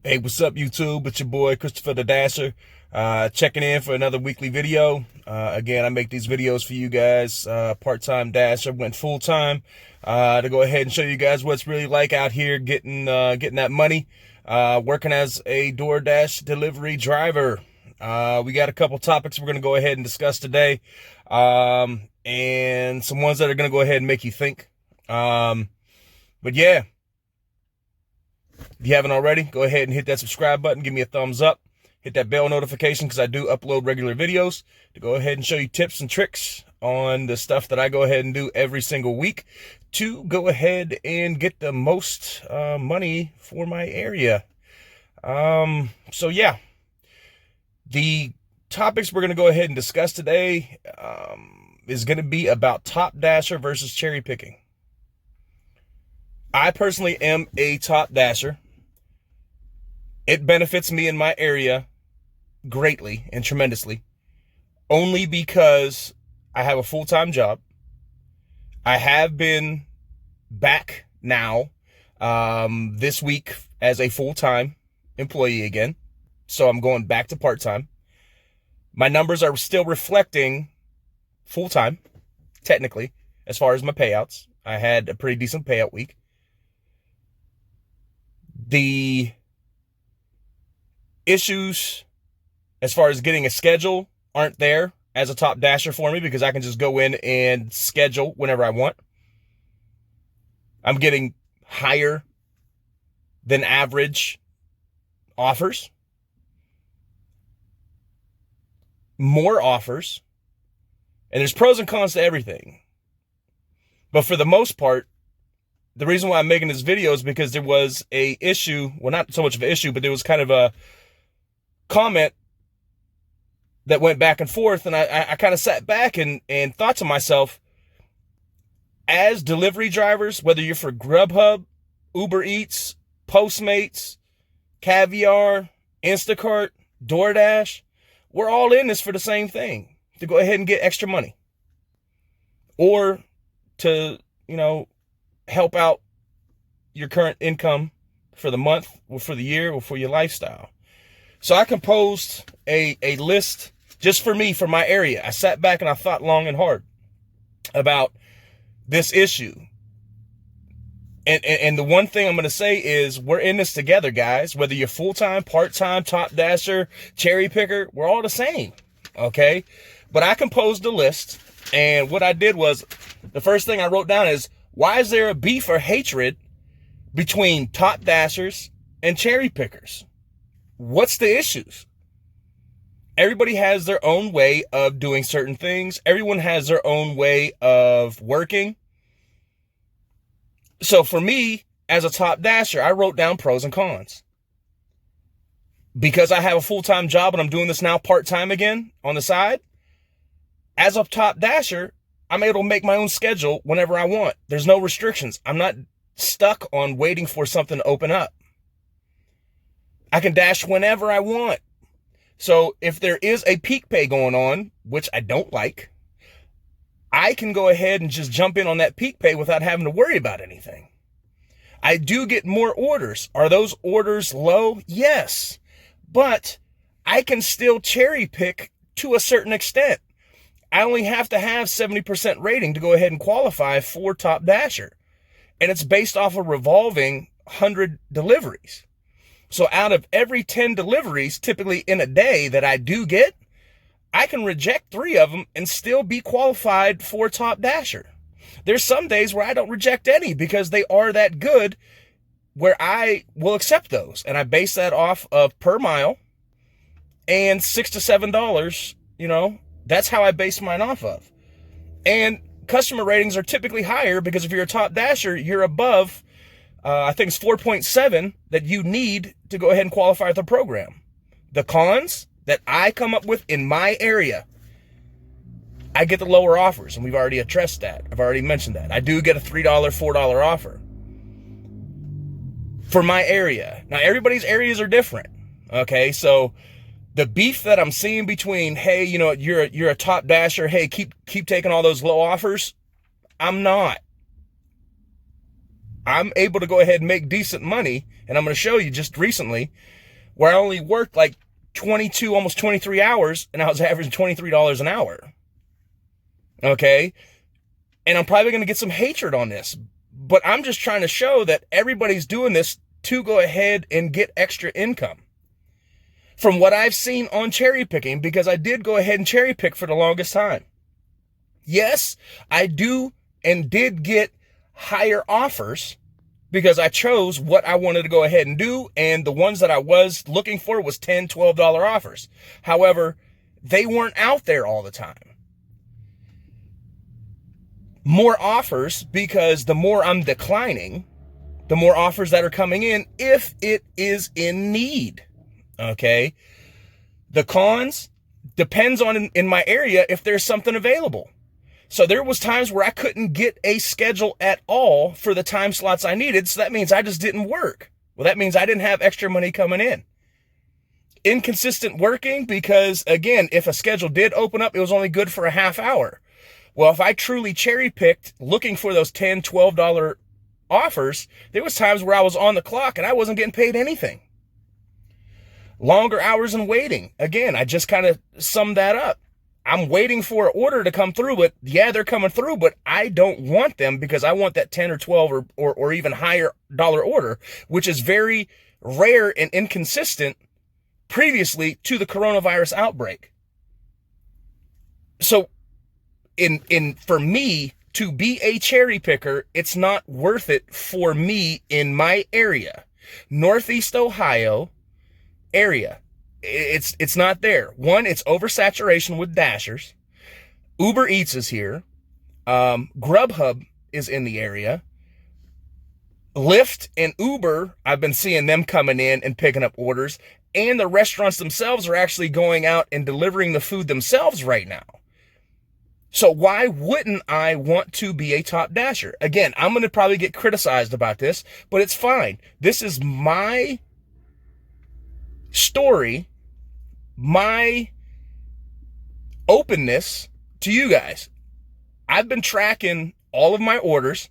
Hey, what's up, YouTube? It's your boy, Christopher the Dasher, checking in for another weekly video. Again, I make these videos for you guys, part-time Dasher, went full-time, to go ahead and show you guys what it's really like out here getting that money, working as a Doordash delivery driver. We got a couple topics we're going to go ahead and discuss today, and some ones that are going to go ahead and make you think. But yeah. If you haven't already, go ahead and hit that subscribe button. Give me a thumbs up. Hit that bell notification because I do upload regular videos to go ahead and show you tips and tricks on the stuff that I go ahead and do every single week to go ahead and get the most money for my area. So yeah, the topics we're going to go ahead and discuss today is going to be about Top Dasher versus cherry picking. I personally am a Top Dasher. It benefits me in my area greatly and tremendously, only because I have a full-time job. I have been back now this week as a full-time employee again, so I'm going back to part-time. My numbers are still reflecting full-time, technically, as far as my payouts. I had a pretty decent payout week. The issues as far as getting a schedule aren't there as a Top Dasher for me because I can just go in and schedule whenever I want. I'm getting higher than average offers, more offers, and there's pros and cons to everything. But for the most part, the reason why I'm making this video is because there was a issue, well, not so much of an issue, but there was kind of a comment that went back and forth, and I kind of sat back and thought to myself, as delivery drivers, whether you're for Grubhub, Uber Eats, Postmates, Caviar, Instacart, DoorDash, we're all in this for the same thing, to go ahead and get extra money. Or to, help out your current income for the month or for the year or for your lifestyle. So I composed a list just for me, for my area. I sat back and I thought long and hard about this issue. And the one thing I'm going to say is we're in this together, guys. Whether you're full-time, part-time, Top Dasher, cherry picker, we're all the same, okay? But I composed a list, and what I did was, the first thing I wrote down is, why is there a beef or hatred between Top Dashers and cherry pickers? What's the issues? Everybody has their own way of doing certain things. Everyone has their own way of working. So for me, as a Top Dasher, I wrote down pros and cons. Because I have a full-time job and I'm doing this now part-time again on the side, as a Top Dasher, I'm able to make my own schedule whenever I want. There's no restrictions. I'm not stuck on waiting for something to open up. I can dash whenever I want. So if there is a peak pay going on, which I don't like, I can go ahead and just jump in on that peak pay without having to worry about anything. I do get more orders. Are those orders low? Yes. But I can still cherry pick to a certain extent. I only have to have 70% rating to go ahead and qualify for Top Dasher. And it's based off a revolving 100 deliveries. So out of every 10 deliveries, typically in a day that I do get, I can reject 3 of them and still be qualified for Top Dasher. There's some days where I don't reject any because they are that good where I will accept those. And I base that off of per mile and $6 to $7, that's how I base mine off of. And customer ratings are typically higher because if you're a Top Dasher, you're above, I think it's 4.7 that you need to go ahead and qualify for the program. The cons that I come up with in my area, I get the lower offers, and we've already addressed that. I've already mentioned that. I do get a $3, $4 offer for my area. Now, everybody's areas are different, okay? So the beef that I'm seeing between, hey, you're a Top Dasher, hey, keep taking all those low offers, I'm not. I'm able to go ahead and make decent money. And I'm going to show you just recently where I only worked like 22, almost 23 hours, and I was averaging $23 an hour. Okay. And I'm probably going to get some hatred on this, but I'm just trying to show that everybody's doing this to go ahead and get extra income. From what I've seen on cherry picking, because I did go ahead and cherry pick for the longest time. Yes, I do and did get higher offers because I chose what I wanted to go ahead and do. And the ones that I was looking for was $10, $12 offers. However, they weren't out there all the time. More offers, because the more I'm declining, the more offers that are coming in if it is in need. Okay. The cons depends on in my area if there's something available. So there was times where I couldn't get a schedule at all for the time slots I needed. So that means I just didn't work. Well, that means I didn't have extra money coming in. Inconsistent working, because again, if a schedule did open up, it was only good for a half hour. Well, if I truly cherry picked looking for those $10, $12 offers, there was times where I was on the clock and I wasn't getting paid anything. Longer hours and waiting. Again, I just kind of summed that up. I'm waiting for an order to come through, but yeah, they're coming through, but I don't want them because I want that 10 or 12 or even higher dollar order, which is very rare and inconsistent previously to the coronavirus outbreak. So for me to be a cherry picker, it's not worth it for me in my area, Northeast Ohio area. It's not there. One, it's oversaturation with Dashers. Uber Eats is here. Grubhub is in the area. Lyft and Uber, I've been seeing them coming in and picking up orders. And the restaurants themselves are actually going out and delivering the food themselves right now. So why wouldn't I want to be a top dasher? Again, I'm going to probably get criticized about this, but it's fine. This is my story, my openness to you guys. I've been tracking all of my orders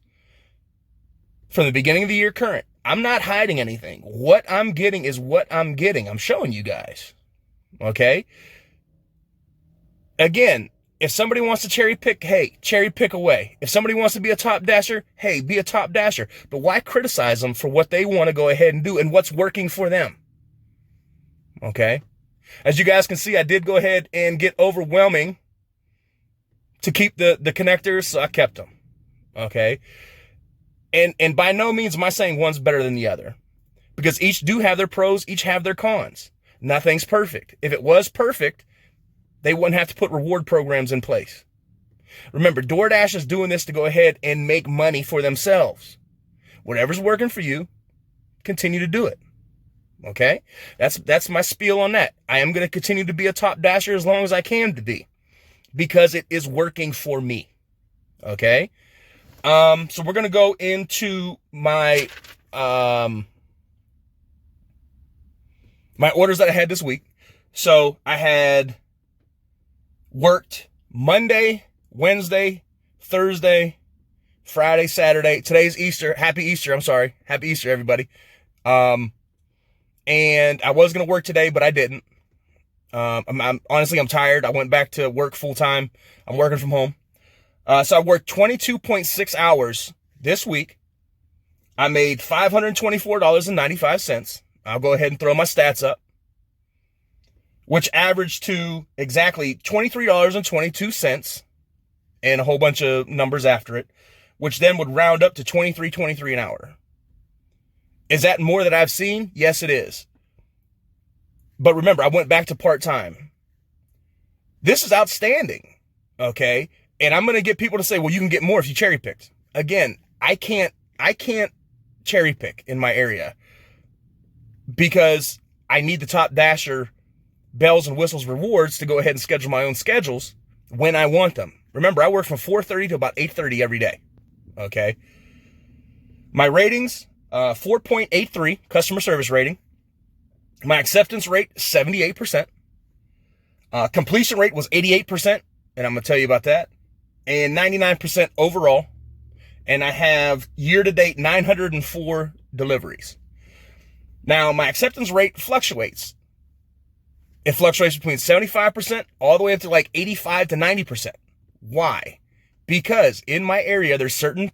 from the beginning of the year current. I'm not hiding anything. What I'm getting is what I'm getting. I'm showing you guys. Okay? Again, if somebody wants to cherry pick, hey, cherry pick away. If somebody wants to be a top dasher, hey, be a top dasher. But why criticize them for what they want to go ahead and do and what's working for them? Okay? As you guys can see, I did go ahead and get overwhelming to keep the connectors, so I kept them. Okay? And by no means am I saying one's better than the other, because each do have their pros, each have their cons. Nothing's perfect. If it was perfect, they wouldn't have to put reward programs in place. Remember, Doordash is doing this to go ahead and make money for themselves. Whatever's working for you, continue to do it. Okay? That's my spiel on that. I am going to continue to be a top dasher as long as I can to be, because it is working for me. Okay? So we're going to go into my my orders that I had this week. So I had worked Monday, Wednesday, Thursday, Friday, Saturday. Today's Easter. Happy Easter. I'm sorry. Happy Easter, everybody. And I was going to work today, but I didn't. I'm honestly, I'm tired. I went back to work full time. I'm working from home. So I worked 22.6 hours this week. I made $524.95. I'll go ahead and throw my stats up, which averaged to exactly $23.22 and a whole bunch of numbers after it, which then would round up to $23.23 an hour. Is that more than I've seen? Yes, it is. But remember, I went back to part-time. This is outstanding. Okay. And I'm going to get people to say, well, you can get more if you cherry picked. Again, I can't cherry pick in my area because I need the top dasher bells and whistles rewards to go ahead and schedule my own schedules when I want them. Remember, I work from 4:30 to about 8:30 every day. Okay. My ratings, 4.83 customer service rating. My acceptance rate, 78%. Completion rate was 88%. And I'm going to tell you about that. And 99% overall. and I have year-to-date 904 deliveries. Now, my acceptance rate fluctuates. It fluctuates between 75% all the way up to like 85 to 90%. Why? Because in my area, there's certain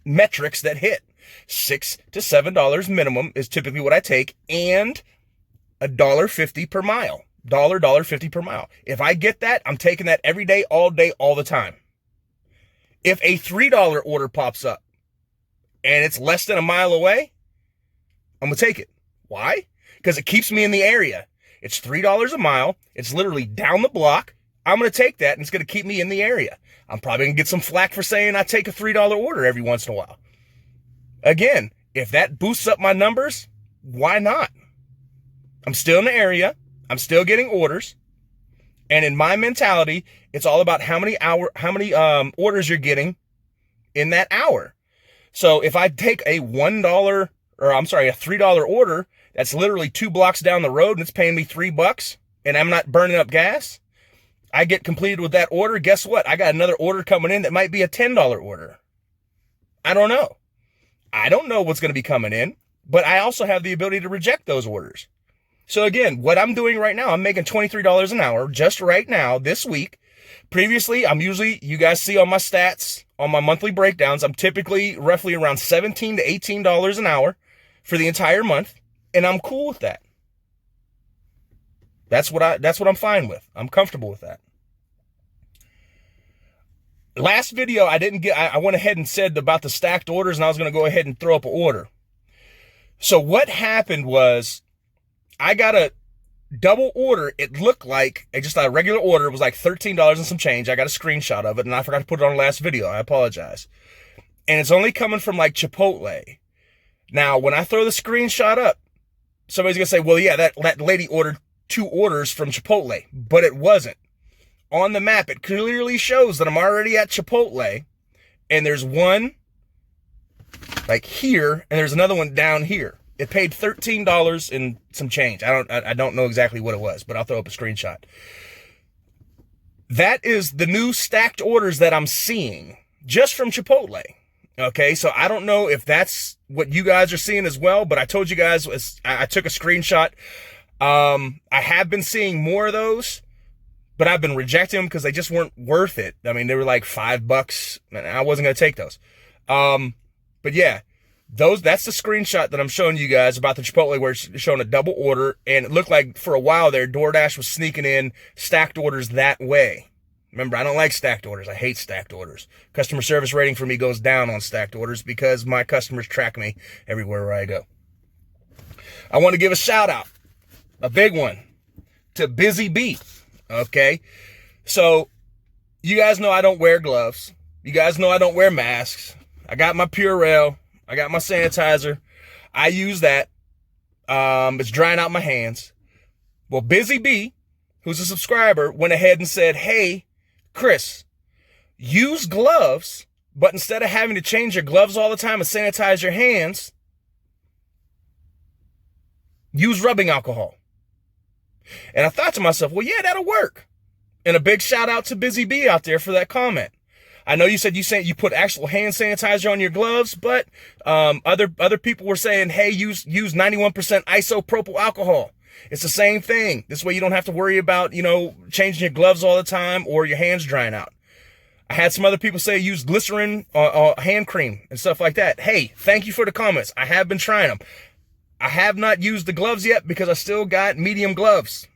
metrics that hit. $6 to $7 minimum is typically what I take, and $1.50 per mile. $1.50 per mile. If I get that, I'm taking that every day, all the time. If a $3 order pops up and it's less than a mile away, I'm going to take it. Why? Because it keeps me in the area. It's $3 a mile. It's literally down the block. I'm going to take that, and it's going to keep me in the area. I'm probably going to get some flack for saying I take a $3 order every once in a while. Again, if that boosts up my numbers, why not? I'm still in the area. I'm still getting orders. And in my mentality, it's all about how many orders you're getting in that hour. So if I take a $3 order, that's literally 2 blocks down the road and it's paying me $3 and I'm not burning up gas, I get completed with that order. Guess what? I got another order coming in that might be a $10 order. I don't know. I don't know what's going to be coming in, but I also have the ability to reject those orders. So again, what I'm doing right now, I'm making $23 an hour just right now this week. Previously, you guys see on my stats, on my monthly breakdowns, I'm typically roughly around $17 to $18 an hour for the entire month. And I'm cool with that. That's what I'm fine with. I'm comfortable with that. Last video, I went ahead and said about the stacked orders, and I was going to go ahead and throw up an order. So what happened was I got a double order. It looked like just a regular order. It was like $13 and some change. I got a screenshot of it, and I forgot to put it on the last video. I apologize. And it's only coming from like Chipotle. Now, when I throw the screenshot up, somebody's going to say, well, yeah, that lady ordered 2 orders from Chipotle, but it wasn't. On the map, it clearly shows that I'm already at Chipotle, and there's one like here, and there's another one down here. It paid $13 and some change. I don't know exactly what it was, but I'll throw up a screenshot. That is the new stacked orders that I'm seeing just from Chipotle. Okay, so I don't know if that's what you guys are seeing as well, but I told you guys, I took a screenshot. I have been seeing more of those, but I've been rejecting them because they just weren't worth it. I mean, they were like $5, and I wasn't going to take those. But yeah, that's the screenshot that I'm showing you guys about the Chipotle where it's showing a double order, and it looked like for a while there, DoorDash was sneaking in stacked orders that way. Remember, I don't like stacked orders. I hate stacked orders. Customer service rating for me goes down on stacked orders because my customers track me everywhere where I go. I want to give a shout out, a big one, to Busy Bee. Okay, so you guys know I don't wear gloves. You guys know I don't wear masks. I got my Purell. I got my sanitizer. I use that. It's drying out my hands. Well, Busy Bee, who's a subscriber, went ahead and said, hey, Chris, use gloves, but instead of having to change your gloves all the time and sanitize your hands, use rubbing alcohol. And I thought to myself, well, yeah, that'll work. And a big shout out to Busy Bee out there for that comment. I know you said you put actual hand sanitizer on your gloves, but other people were saying, hey, use 91% isopropyl alcohol. It's the same thing. This way you don't have to worry about, changing your gloves all the time or your hands drying out. I had some other people say use glycerin hand cream and stuff like that. Hey, thank you for the comments. I have been trying them. I have not used the gloves yet because I still got medium gloves.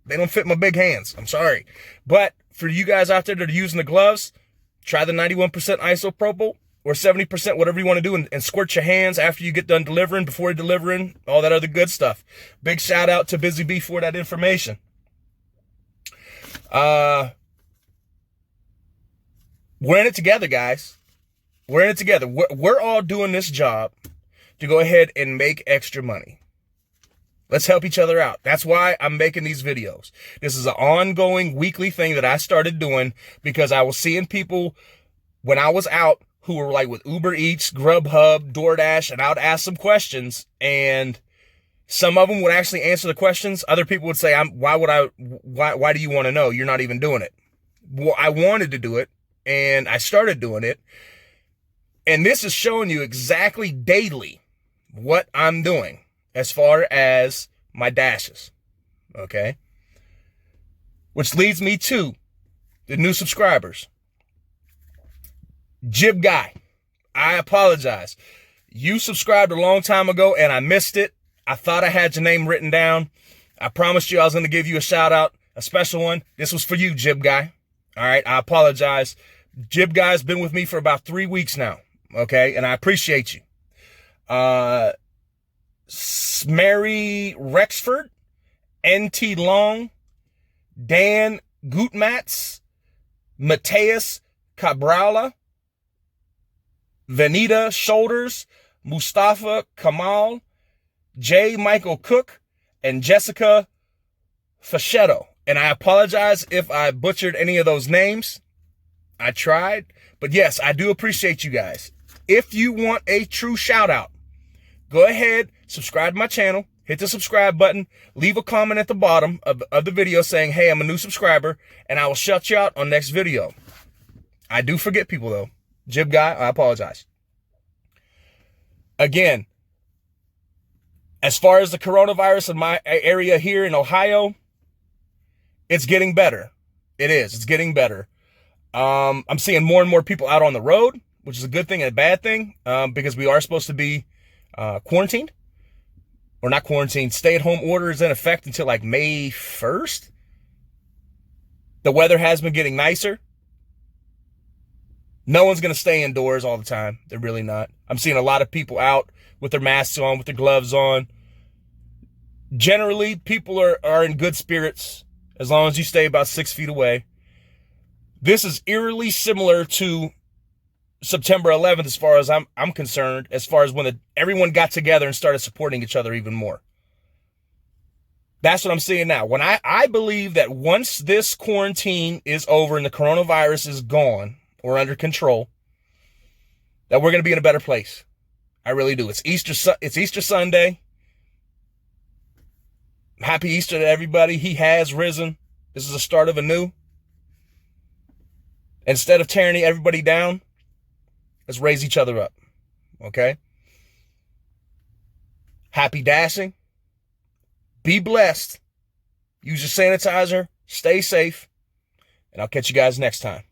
They don't fit my big hands. I'm sorry. But for you guys out there that are using the gloves, try the 91% isopropyl or 70%, whatever you want to do, and squirt your hands after you get done delivering, before you're delivering, all that other good stuff. Big shout out to Busy Bee for that information. We're in it together, guys. We're in it together. We're all doing this job to go ahead and make extra money. Let's help each other out. That's why I'm making these videos. This is an ongoing weekly thing that I started doing because I was seeing people when I was out who were like with Uber Eats, Grubhub, DoorDash, and I would ask some questions, and some of them would actually answer the questions. Other people would say, why do you want to know? You're not even doing it. Well, I wanted to do it, and I started doing it. And this is showing you exactly daily what I'm doing as far as my dashes. Okay. Which leads me to the new subscribers. Jib Guy, I apologize. You subscribed a long time ago and I missed it. I thought I had your name written down. I promised you I was going to give you a shout out, a special one. This was for you, Jib Guy. All right, I apologize. Jib Guy's been with me for about 3 weeks now, okay? And I appreciate you. Mary Rexford, NT Long, Dan Gutmatz, Mateus Cabrala, Venita Shoulders, Mustafa Kamal, J. Michael Cook, and Jessica Fachetto. And I apologize if I butchered any of those names. I tried. But yes, I do appreciate you guys. If you want a true shout out, go ahead, subscribe to my channel, hit the subscribe button, leave a comment at the bottom of the video saying, hey, I'm a new subscriber, and I will shout you out on next video. I do forget people though. Jib Guy, I apologize. Again, as far as the coronavirus in my area here in Ohio, it's getting better. It is. It's getting better. I'm seeing more and more people out on the road, which is a good thing and a bad thing, because we are supposed to be quarantined. Or not quarantined. Stay-at-home order is in effect until like May 1st. The weather has been getting nicer. No one's going to stay indoors all the time. They're really not. I'm seeing a lot of people out with their masks on, with their gloves on. Generally, people are in good spirits as long as you stay about 6 feet away. This is eerily similar to September 11th as far as I'm concerned, as far as when everyone got together and started supporting each other even more. That's what I'm seeing now. When I believe that once this quarantine is over and the coronavirus is gone or under control, that we're going to be in a better place. I really do. It's Easter Sunday. Happy Easter to everybody. He has risen. This is the start of a new. Instead of tearing everybody down, let's raise each other up. Okay? Happy dashing. Be blessed. Use your sanitizer. Stay safe. And I'll catch you guys next time.